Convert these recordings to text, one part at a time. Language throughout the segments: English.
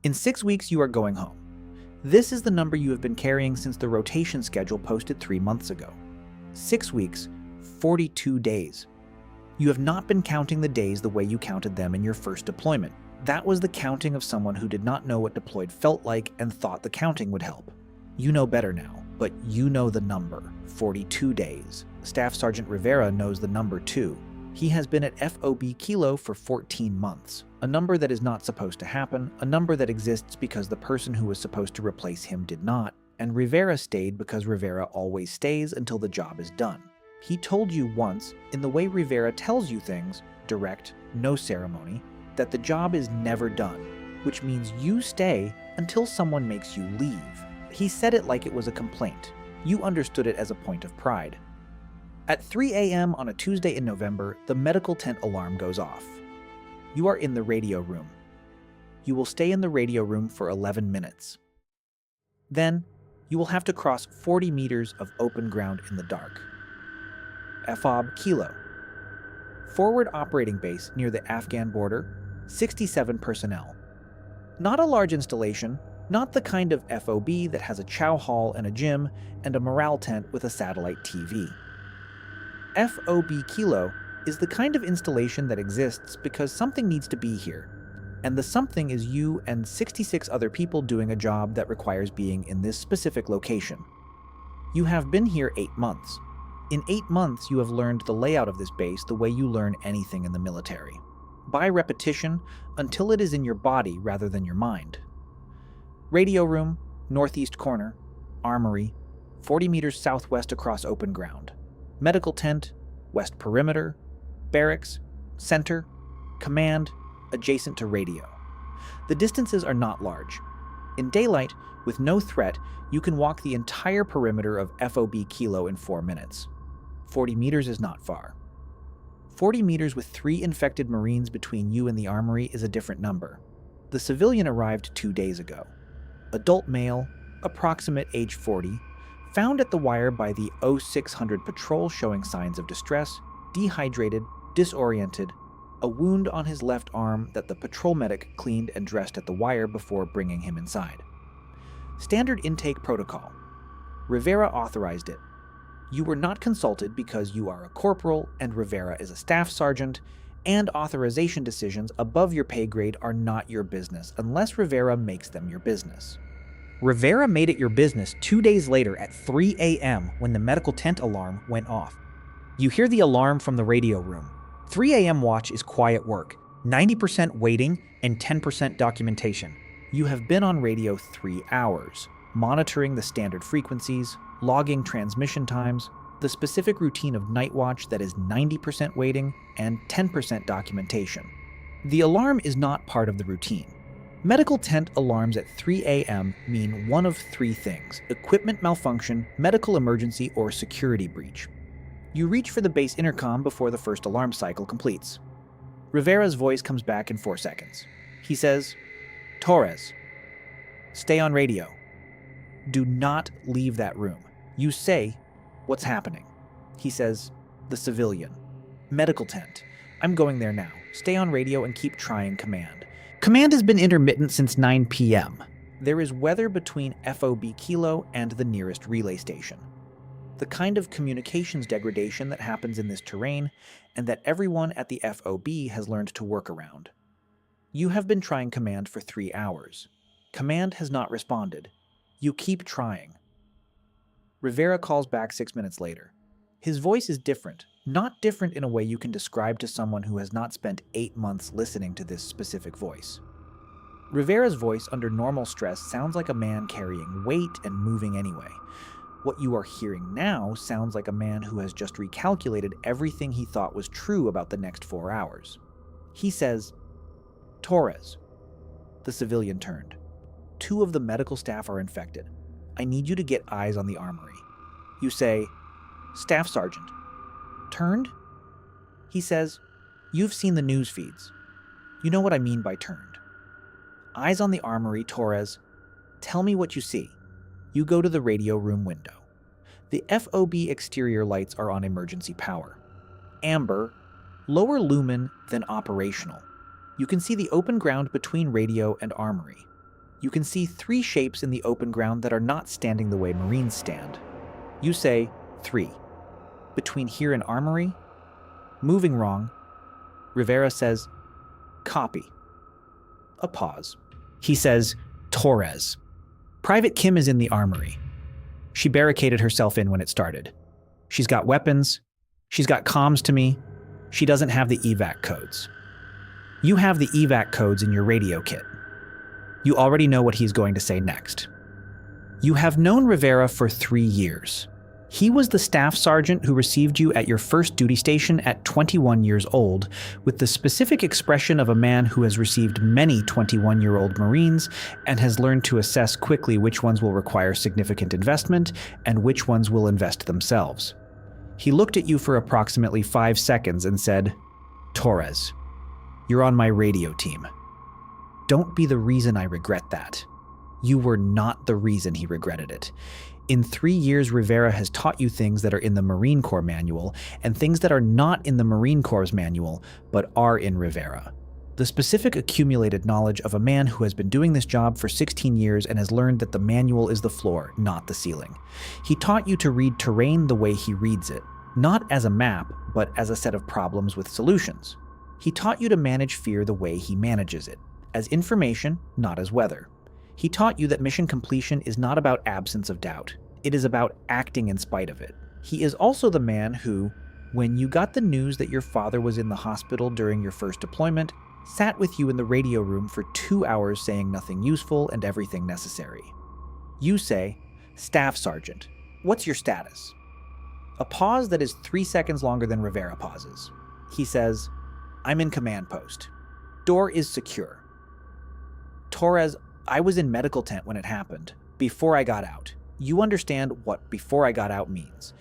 In 6 weeks, you are going home. This is the number you have been carrying since the rotation schedule posted 3 months ago. 6 weeks, 42 days. You have not been counting the days the way you counted them in your first deployment. That was the counting of someone who did not know what deployed felt like and thought the counting would help. You know better now, but you know the number, 42 days. Staff Sergeant Rivera knows the number too. He has been at FOB Kilo for 14 months, a number that is not supposed to happen, a number that exists because the person who was supposed to replace him did not, and Rivera stayed because Rivera always stays until the job is done. He told you once, in the way Rivera tells you things, direct, no ceremony, that the job is never done, which means you stay until someone makes you leave. He said it like it was a complaint. You understood it as a point of pride. At 3 a.m. on a Tuesday in November, the medical tent alarm goes off. You are in the radio room. You will stay in the radio room for 11 minutes. Then, you will have to cross 40 meters of open ground in the dark. FOB Kilo. Forward operating base near the Afghan border, 67 personnel. Not a large installation, not the kind of FOB that has a chow hall and a gym and a morale tent with a satellite TV. FOB Kilo is the kind of installation that exists because something needs to be here, and the something is you and 66 other people doing a job that requires being in this specific location. You have been here 8 months. In 8 months, you have learned the layout of this base the way you learn anything in the military. By repetition, until it is in your body rather than your mind. Radio room, northeast corner, armory, 40 meters southwest across open ground. Medical tent, west perimeter, barracks, center, command, adjacent to radio. The distances are not large. In daylight, with no threat, you can walk the entire perimeter of FOB Kilo in 4 minutes. 40 meters is not far. 40 meters with 3 infected Marines between you and the armory is a different number. The civilian arrived 2 days ago. Adult male, approximate age 40, found at the wire by the 0600 patrol showing signs of distress, dehydrated, disoriented, a wound on his left arm that the patrol medic cleaned and dressed at the wire before bringing him inside. Standard intake protocol. Rivera authorized it. You were not consulted because you are a corporal and Rivera is a staff sergeant, and authorization decisions above your pay grade are not your business unless Rivera makes them your business. Rivera made it your business 2 days later at 3 a.m. when the medical tent alarm went off. You hear the alarm from the radio room. 3 a.m. watch is quiet work, 90% waiting and 10% documentation. You have been on radio 3 hours, monitoring the standard frequencies, logging transmission times, the specific routine of night watch that is 90% waiting and 10% documentation. The alarm is not part of the routine. Medical tent alarms at 3 a.m. mean one of 3 things: equipment malfunction, medical emergency, or security breach. You reach for the base intercom before the first alarm cycle completes. Rivera's voice comes back in 4 seconds. He says, "Torres, stay on radio. Do not leave that room." You say, "What's happening?" He says, "The civilian. Medical tent. I'm going there now. Stay on radio and keep trying command." Command has been intermittent since 9 p.m. There is weather between FOB Kilo and the nearest relay station. The kind of communications degradation that happens in this terrain and that everyone at the FOB has learned to work around. You have been trying command for 3 hours. Command has not responded. You keep trying. Rivera calls back 6 minutes later. His voice is different, not different in a way you can describe to someone who has not spent 8 months listening to this specific voice. Rivera's voice under normal stress sounds like a man carrying weight and moving anyway. What you are hearing now sounds like a man who has just recalculated everything he thought was true about the next 4 hours. He says, "Torres." The civilian turned. 2 of the medical staff are infected. I need you to get eyes on the armory. You say, "Staff Sergeant." Turned? He says, "You've seen the news feeds. You know what I mean by turned." Eyes on the armory, Torres. Tell me what you see. You go to the radio room window. The FOB exterior lights are on emergency power. Amber, lower lumen than operational. You can see the open ground between radio and armory. You can see 3 shapes in the open ground that are not standing the way Marines stand. You say 3. Between here and armory? Moving wrong. Rivera says, copy. A pause. He says, Torres. Private Kim is in the armory. She barricaded herself in when it started. She's got weapons. She's got comms to me. She doesn't have the evac codes. You have the evac codes in your radio kit. You already know what he's going to say next. You have known Rivera for 3 years. He was the staff sergeant who received you at your first duty station at 21 years old, with the specific expression of a man who has received many 21-year-old Marines and has learned to assess quickly which ones will require significant investment and which ones will invest themselves. He looked at you for approximately 5 seconds and said, Torres, you're on my radio team. Don't be the reason I regret that. You were not the reason he regretted it. In 3 years, Rivera has taught you things that are in the Marine Corps manual and things that are not in the Marine Corps manual, but are in Rivera. The specific accumulated knowledge of a man who has been doing this job for 16 years and has learned that the manual is the floor, not the ceiling. He taught you to read terrain the way he reads it, not as a map, but as a set of problems with solutions. He taught you to manage fear the way he manages it, as information, not as weather. He taught you that mission completion is not about absence of doubt. It is about acting in spite of it. He is also the man who, when you got the news that your father was in the hospital during your first deployment, sat with you in the radio room for 2 hours saying nothing useful and everything necessary. You say, Staff Sergeant, what's your status? A pause that is 3 seconds longer than Rivera pauses. He says, I'm in command post. Door is secure. Torres, I was in medical tent when it happened, before I got out. You understand what before I got out means.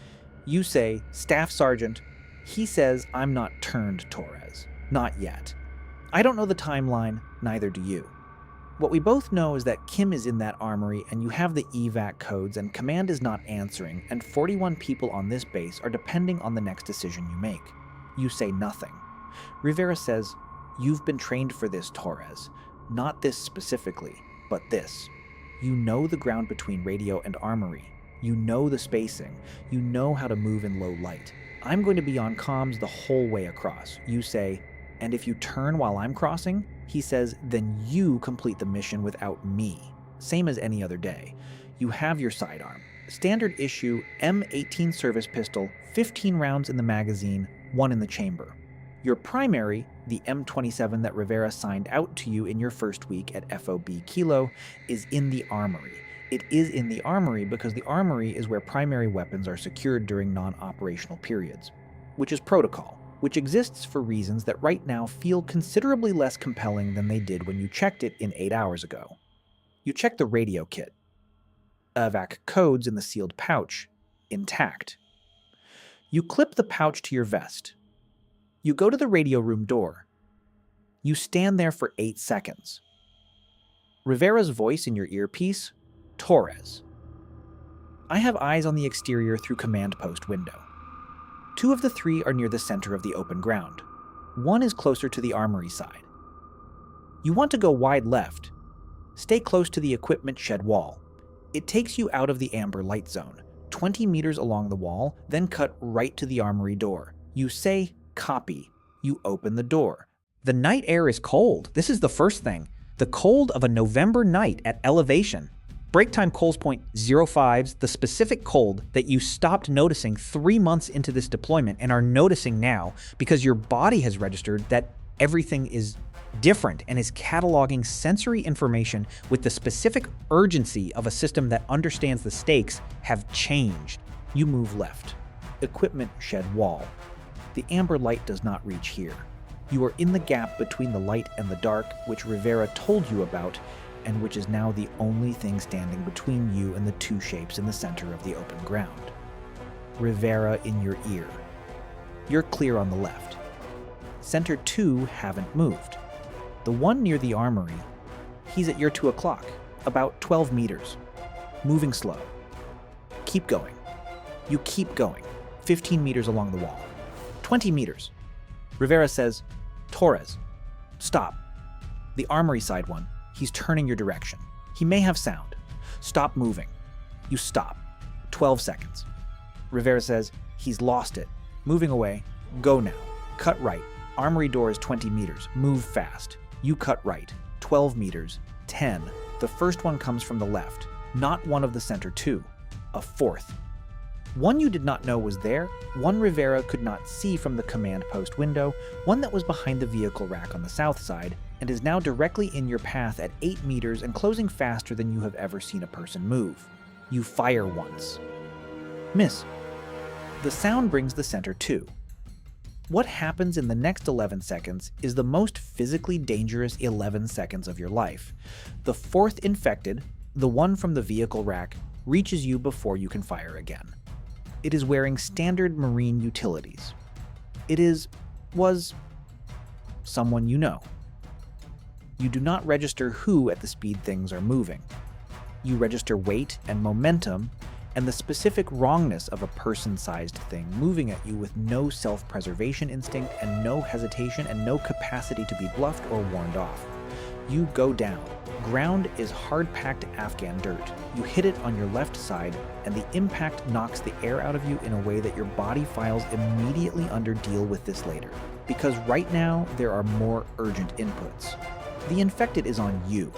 You say, Staff Sergeant, he says I'm not turned Torres. Not yet. I don't know the timeline, neither do you. What we both know is that Kim is in that armory and you have the evac codes and command is not answering and 41 people on this base are depending on the next decision you make. You say nothing. Rivera says, you've been trained for this, Torres. Not this specifically, but this. You know the ground between radio and armory. You know the spacing. You know how to move in low light. I'm going to be on comms the whole way across. You say, and if you turn while I'm crossing, he says, then you complete the mission without me. Same as any other day. You have your sidearm. Standard issue M18 service pistol, 15 rounds in the magazine, 1 in the chamber. Your primary, the M27 that Rivera signed out to you in your first week at FOB Kilo, is in the armory. It is in the armory because the armory is where primary weapons are secured during non-operational periods, which is protocol, which exists for reasons that right now feel considerably less compelling than they did when you checked it in 8 hours ago. You check the radio kit. Evac codes in the sealed pouch, intact. You clip the pouch to your vest. You go to the radio room door. You stand there for 8 seconds. Rivera's voice in your earpiece, Torres. I have eyes on the exterior through command post window. 2 of the 3 are near the center of the open ground. 1 is closer to the armory side. You want to go wide left. Stay close to the equipment shed wall. It takes you out of the amber light zone, 20 meters along the wall, then cut right to the armory door. You say, copy. You open the door. The night air is cold. This is the first thing. The cold of a November night at elevation. Break time Coles point 05's the specific cold that you stopped noticing 3 months into this deployment and are noticing now because your body has registered that everything is different and is cataloging sensory information with the specific urgency of a system that understands the stakes have changed. You move left. Equipment shed wall. The amber light does not reach here. You are in the gap between the light and the dark, which Rivera told you about, and which is now the only thing standing between you and the 2 shapes in the center of the open ground. Rivera in your ear. You're clear on the left. Center 2 haven't moved. The one near the armory, he's at your 2 o'clock, about 12 meters. Moving slow. Keep going. You keep going, 15 meters along the wall. 20 meters. Rivera says, Torres, stop. The armory side one, he's turning your direction. He may have sound. Stop moving. You stop. 12 seconds. Rivera says, he's lost it. Moving away. Go now. Cut right. Armory door is 20 meters. Move fast. You cut right. 12 meters. 10. The first one comes from the left. Not one of the center two. A fourth. One you did not know was there, one Rivera could not see from the command post window, one that was behind the vehicle rack on the south side, and is now directly in your path at 8 meters and closing faster than you have ever seen a person move. You fire once. Miss. The sound brings the center two. What happens in the next 11 seconds is the most physically dangerous 11 seconds of your life. The fourth infected, the one from the vehicle rack, reaches you before you can fire again. It is wearing standard marine utilities. It was someone you know. You do not register who at the speed things are moving. You register weight and momentum and the specific wrongness of a person-sized thing moving at you with no self-preservation instinct and no hesitation and no capacity to be bluffed or warned off. You go down. Ground is hard-packed Afghan dirt. You hit it on your left side, and the impact knocks the air out of you in a way that your body files immediately under deal with this later. Because right now, there are more urgent inputs. The infected is on you.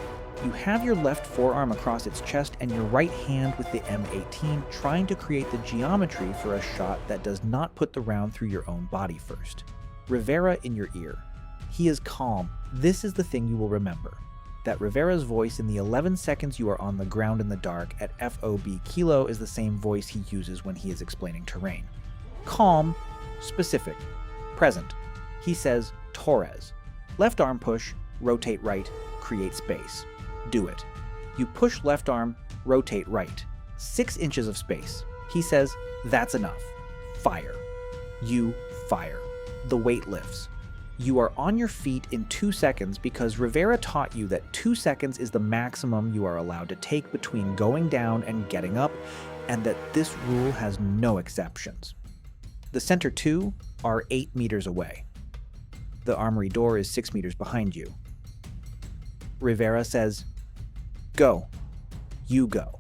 You have your left forearm across its chest and your right hand with the M18 trying to create the geometry for a shot that does not put the round through your own body first. Rivera in your ear. He is calm. This is the thing you will remember. That Rivera's voice in the 11 seconds you are on the ground in the dark at FOB Kilo is the same voice he uses when he is explaining terrain. Calm, specific, present. He says, Torres. Left arm push, rotate right, create space. Do it. You push left arm, rotate right. 6 inches of space. He says, that's enough. Fire. You fire. The weight lifts. You are on your feet in 2 seconds because Rivera taught you that 2 seconds is the maximum you are allowed to take between going down and getting up, and that this rule has no exceptions. The center two are 8 meters away. The armory door is 6 meters behind you. Rivera says, go. You go.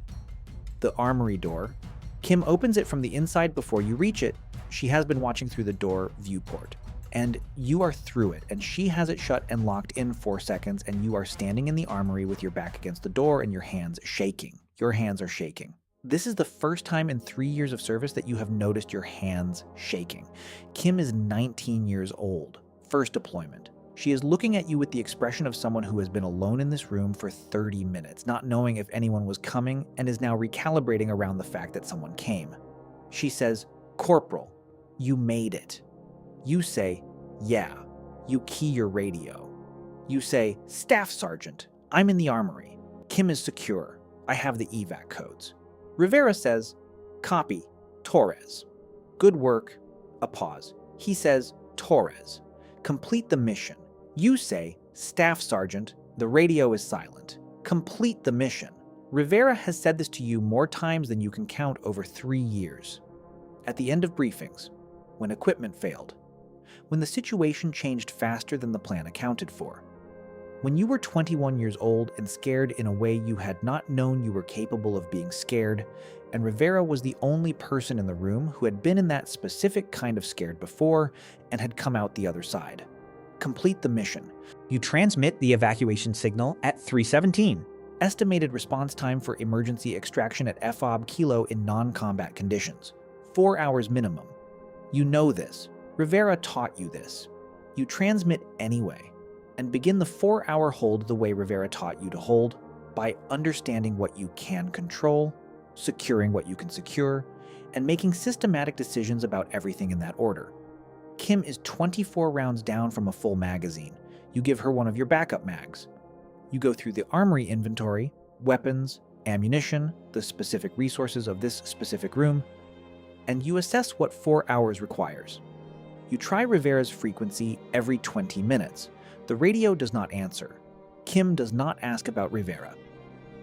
The armory door. Kim opens it from the inside before you reach it. She has been watching through the door viewport. And you are through it, and she has it shut and locked in 4 seconds, and you are standing in the armory with your back against the door and your hands shaking. Your hands are shaking. This is the first time in 3 years of service that you have noticed your hands shaking. Kim is 19 years old. First deployment. She is looking at you with the expression of someone who has been alone in this room for 30 minutes, not knowing if anyone was coming, and is now recalibrating around the fact that someone came. She says, Corporal, you made it. You say, yeah. You key your radio. You say, Staff Sergeant, I'm in the armory. Kim is secure. I have the evac codes. Rivera says, copy, Torres. Good work. A pause. He says, Torres, complete the mission. You say, Staff Sergeant, the radio is silent. Complete the mission. Rivera has said this to you more times than you can count over 3 years. At the end of briefings, when equipment failed, when the situation changed faster than the plan accounted for, when you were 21 years old and scared in a way you had not known you were capable of being scared, and Rivera was the only person in the room who had been in that specific kind of scared before and had come out the other side. Complete the mission. You transmit the evacuation signal at 3:17. Estimated response time for emergency extraction at FOB Kilo in non-combat conditions. 4 hours minimum. You know this. Rivera taught you this. You transmit anyway, and begin the 4-hour hold the way Rivera taught you to hold, by understanding what you can control, securing what you can secure, and making systematic decisions about everything in that order. Kim is 24 rounds down from a full magazine. You give her one of your backup mags. You go through the armory inventory, weapons, ammunition, the specific resources of this specific room, and you assess what 4 hours requires. You try Rivera's frequency every 20 minutes. The radio does not answer. Kim does not ask about Rivera.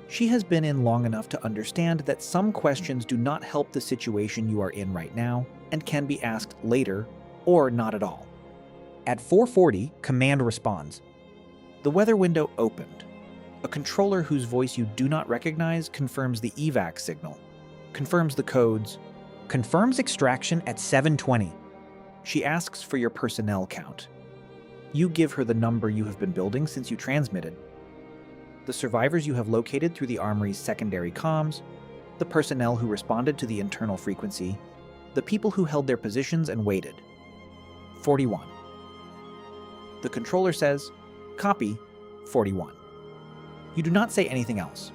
She has been in long enough to understand that some questions do not help the situation you are in right now and can be asked later or not at all. At 4:40, command responds. The weather window opened. A controller whose voice you do not recognize confirms the evac signal, confirms the codes, confirms extraction at 7:20. She asks for your personnel count. You give her the number you have been building since you transmitted, the survivors you have located through the armory's secondary comms, the personnel who responded to the internal frequency, the people who held their positions and waited. 41. The controller says, copy, 41. You do not say anything else.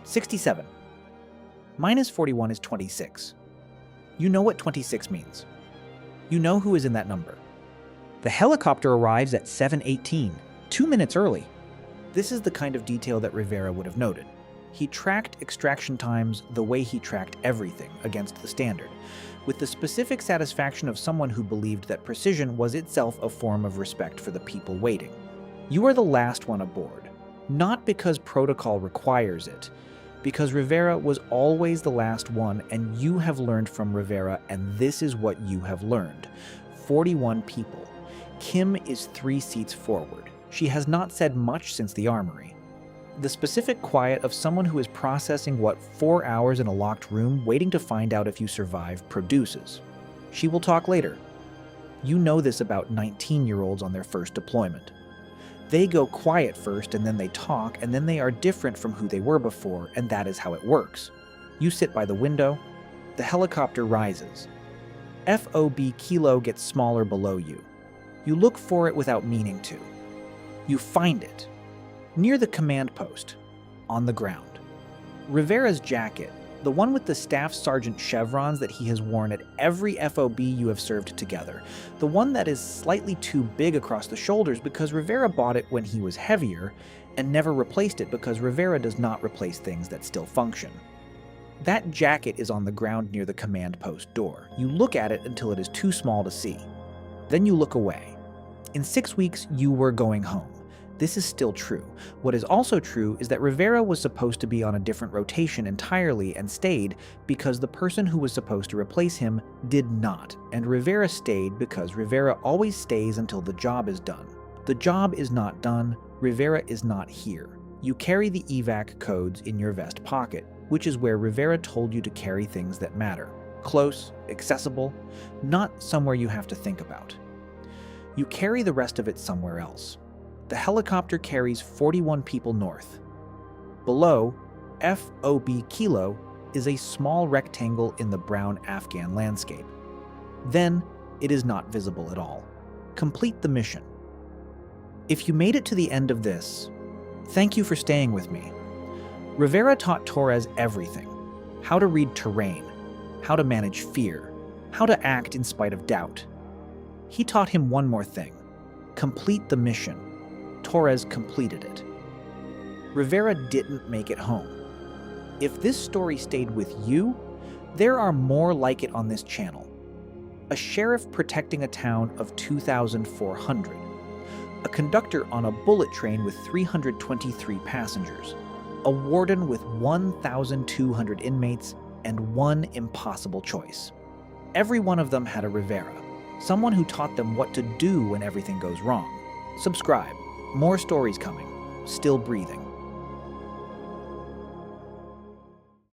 67. Minus 41 is 26. You know what 26 means. You know who is in that number. The helicopter arrives at 7:18, 2 minutes early. This is the kind of detail that Rivera would have noted. He tracked extraction times the way he tracked everything against the standard, with the specific satisfaction of someone who believed that precision was itself a form of respect for the people waiting. You are the last one aboard, not because protocol requires it, because Rivera was always the last one and you have learned from Rivera, and this is what you have learned. 41 people. Kim is 3 seats forward. She has not said much since the armory. The specific quiet of someone who is processing what 4 hours in a locked room waiting to find out if you survive produces. She will talk later. You know this about 19-year-olds on their first deployment. They go quiet first and then they talk, and then they are different from who they were before, and that is how it works. You sit by the window. The helicopter rises. FOB Kilo gets smaller below you. You look for it without meaning to. You find it. Near the command post. On the ground. Rivera's jacket, the one with the staff sergeant chevrons that he has worn at every FOB you have served together. The one that is slightly too big across the shoulders because Rivera bought it when he was heavier and never replaced it because Rivera does not replace things that still function. That jacket is on the ground near the command post door. You look at it until it is too small to see. Then you look away. In 6 weeks, you were going home. This is still true. What is also true is that Rivera was supposed to be on a different rotation entirely and stayed because the person who was supposed to replace him did not, and Rivera stayed because Rivera always stays until the job is done. The job is not done. Rivera is not here. You carry the evac codes in your vest pocket, which is where Rivera told you to carry things that matter. Close, accessible, not somewhere you have to think about. You carry the rest of it somewhere else. The helicopter carries 41 people north. Below, FOB Kilo is a small rectangle in the brown Afghan landscape. Then, it is not visible at all. Complete the mission. If you made it to the end of this, thank you for staying with me. Rivera taught Torres everything. How to read terrain, how to manage fear, how to act in spite of doubt. He taught him one more thing. Complete the mission. Torres completed it. Rivera didn't make it home. If this story stayed with you, there are more like it on this channel. A sheriff protecting a town of 2,400. A conductor on a bullet train with 323 passengers. A warden with 1,200 inmates and one impossible choice. Every one of them had a Rivera. Someone who taught them what to do when everything goes wrong. Subscribe. More stories coming. Still breathing.